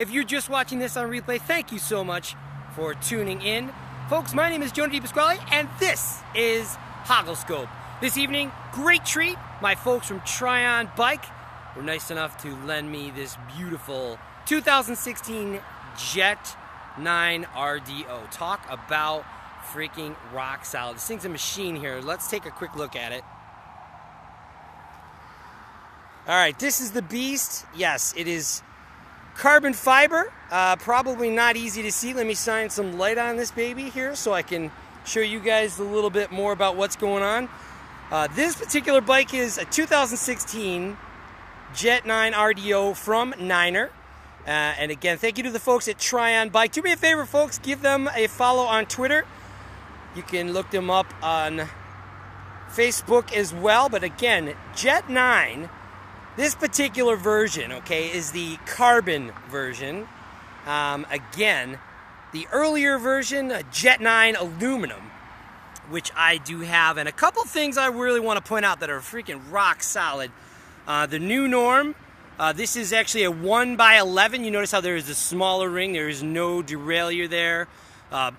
If you're just watching this on replay, thank you so much for tuning in. Folks, my name is Jonah DiPasquale, and this is Hogglescope. This evening, great treat. My folks from Tryon Bike were nice enough to lend me this beautiful 2016 Jet 9 RDO. Talk about freaking rock solid. This thing's a machine here. Let's take a quick look at it. All right, this is the beast. Yes, it is carbon fiber. Probably not easy to see. Let me shine some light on this baby here so I can show you guys a little bit more about what's going on. This particular bike is a 2016 Jet 9 RDO from Niner. And again, thank you to the folks at Tryon Bike. Do me a favor, folks. Give them a follow on Twitter. You can look them up on Facebook as well. But again, Jet 9, this particular version, okay, is the carbon version. Again, the earlier version, Jet 9 aluminum, which I do have. And a couple things I really want to point out that are freaking rock solid. The new norm, this is actually a 1x11. You notice how there is a smaller ring. There is no derailleur there.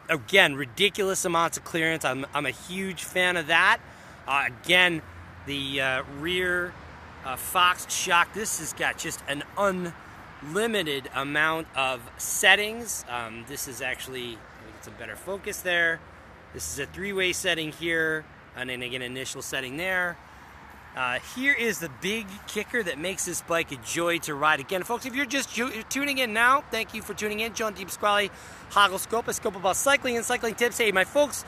Again, ridiculous amounts of clearance. I'm a huge fan of that. Again, the rear Fox shock. This has got just an unlimited amount of settings. This is actually, let me get some better focus there. This is a three-way setting here, and then again, initial setting there. Here is the big kicker that makes this bike a joy to ride. Again, folks, if you're just tuning in now, thank you for tuning in. Jonah DiPasquale, Hogglescope, a scope about cycling and cycling tips. Hey, my folks,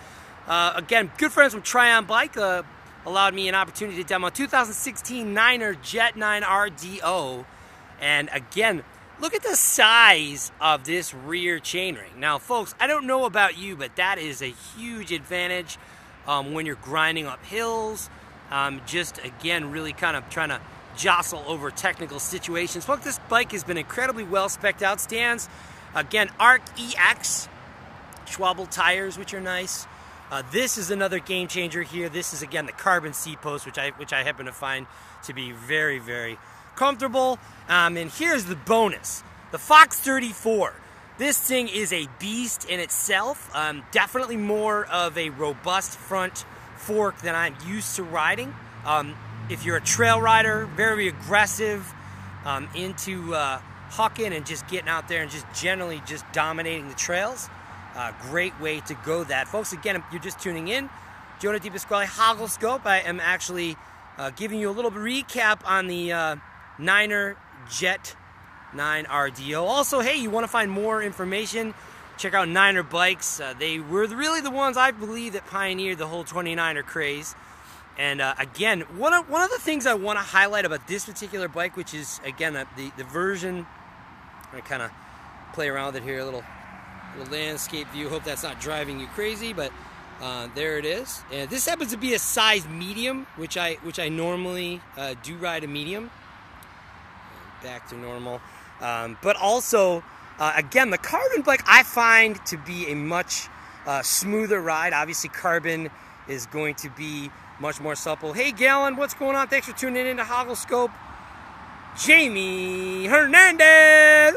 again, good friends from Tryon Bike, allowed me an opportunity to demo 2016 Niner Jet 9 RDO. And again, look at the size of this rear chainring. Now, folks, I don't know about you, but that is a huge advantage when you're grinding up hills. Just, again, really kind of trying to jostle over technical situations. Folks, this bike has been incredibly well spec'd out. Stands, again, ARC EX Schwalbe tires, which are nice. This is another game changer here. This is, again, the carbon seat post, which I happen to find to be very, very comfortable. And here's the bonus. The Fox 34. This thing is a beast in itself. Definitely more of a robust front fork than I'm used to riding. If you're a trail rider, very aggressive, into hucking and just getting out there and just generally just dominating the trails, great way to go that. Folks, again, if you're just tuning in, Jonah DiPasquale, Hogglescope. I am actually giving you a little recap on the Niner Jet 9 RDO. Also, hey, you want to find more information, check out Niner Bikes. They were really the ones, I believe, that pioneered the whole 29er craze. And again, one of the things I want to highlight about this particular bike, which is, again, the version, I'm going to kind of play around with it here, a little landscape view. Hope that's not driving you crazy, but there it is. And this happens to be a size medium, which I normally do ride a medium. Back to normal. But also, again, the carbon bike I find to be a much smoother ride. Obviously, carbon is going to be much more supple. Hey, Galen, what's going on? Thanks for tuning in to Hogglescope. Jamie Hernandez.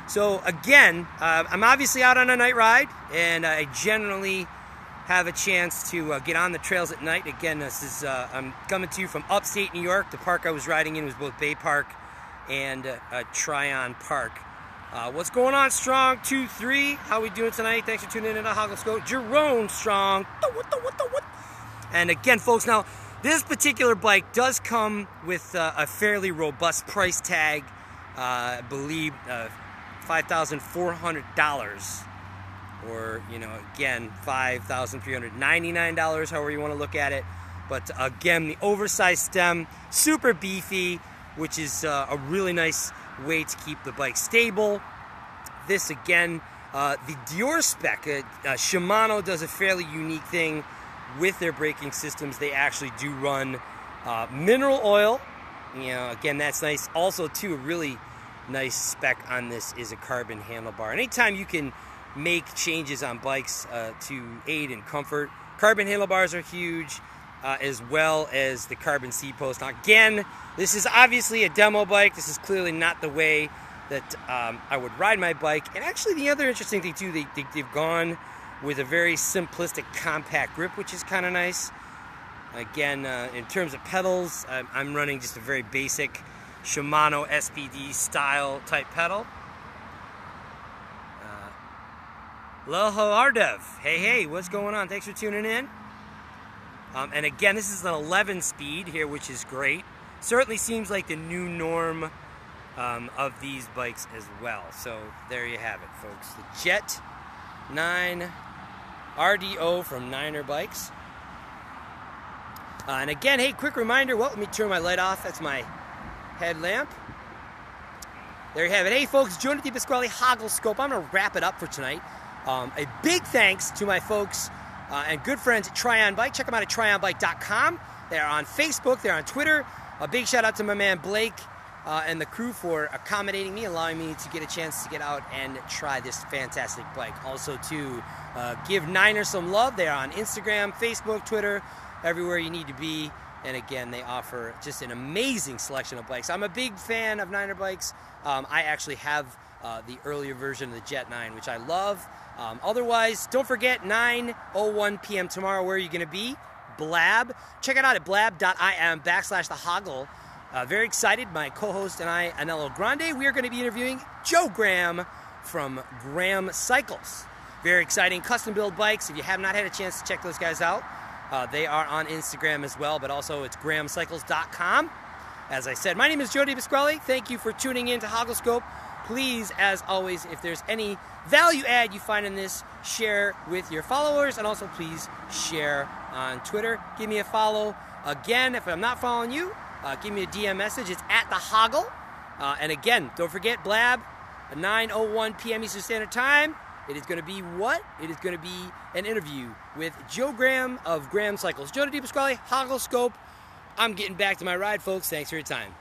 So again, I'm obviously out on a night ride, and I generally have a chance to get on the trails at night. Again, this is I'm coming to you from upstate New York. The park I was riding in was both Bay Park and Tryon Park. What's going on, Strong 2-3? How we doing tonight? Thanks for tuning in to Hogglescope. Jerome Strong. And again, folks, now this particular bike does come with a fairly robust price tag. I believe $5,400, or, you know, again, $5,399, however you want to look at it. But again, the oversized stem, super beefy, which is a really nice way to keep the bike stable. This, again, the Dior spec, Shimano does a fairly unique thing with their braking systems. They actually do run mineral oil. You know, again, that's nice. Also, too, a really nice spec on this is a carbon handlebar. Anytime you can make changes on bikes to aid in comfort, carbon handlebars are huge, as well as the carbon seat post. Now, again, this is obviously a demo bike. This is clearly not the way that I would ride my bike. And actually the other interesting thing too, they've gone with a very simplistic compact grip, which is kind of nice. Again, in terms of pedals, I'm running just a very basic Shimano SPD style type pedal. Loho Ardev, hey, what's going on? Thanks for tuning in. And again, this is an 11 speed here, which is great. Certainly seems like the new norm of these bikes as well. So there you have it, folks. The Jet 9 RDO from Niner Bikes. And again, hey, quick reminder. Well, let me turn my light off. That's my headlamp. There you have it. Hey, folks, Jonah DiPasquale, Hoggle Scope. I'm going to wrap it up for tonight. A big thanks to my folks and good friends at Tryon Bike. Check them out at tryonbike.com. They're on Facebook. They're on Twitter. A big shout out to my man Blake and the crew for accommodating me, allowing me to get a chance to get out and try this fantastic bike. Also to give Niner some love. They're on Instagram, Facebook, Twitter, everywhere you need to be. And again, they offer just an amazing selection of bikes. I'm a big fan of Niner bikes. I actually have the earlier version of the Jet 9, which I love. Otherwise, don't forget, 9:01 p.m. tomorrow. Where are you going to be? Blab. Check it out at blab.im/thehoggle. Very excited. My co-host and I, Anello Grande, we are going to be interviewing Joe Graham from Graham Cycles. Very exciting custom build bikes. If you have not had a chance to check those guys out, they are on Instagram as well, but also it's grahamcycles.com. As I said, my name is Jonah DiPasquale. Thank you for tuning in to Hogglescope. Please, as always, if there's any value add you find in this, share with your followers, and also please share on Twitter. Give me a follow. Again, if I'm not following you, give me a DM message. It's at the Hoggle. And again, don't forget Blab, 9:01 p.m. Eastern Standard Time. It is going to be what? It is going to be an interview with Joe Graham of Graham Cycles. Jonah DiPasquale, Hogglescope. I'm getting back to my ride, folks. Thanks for your time.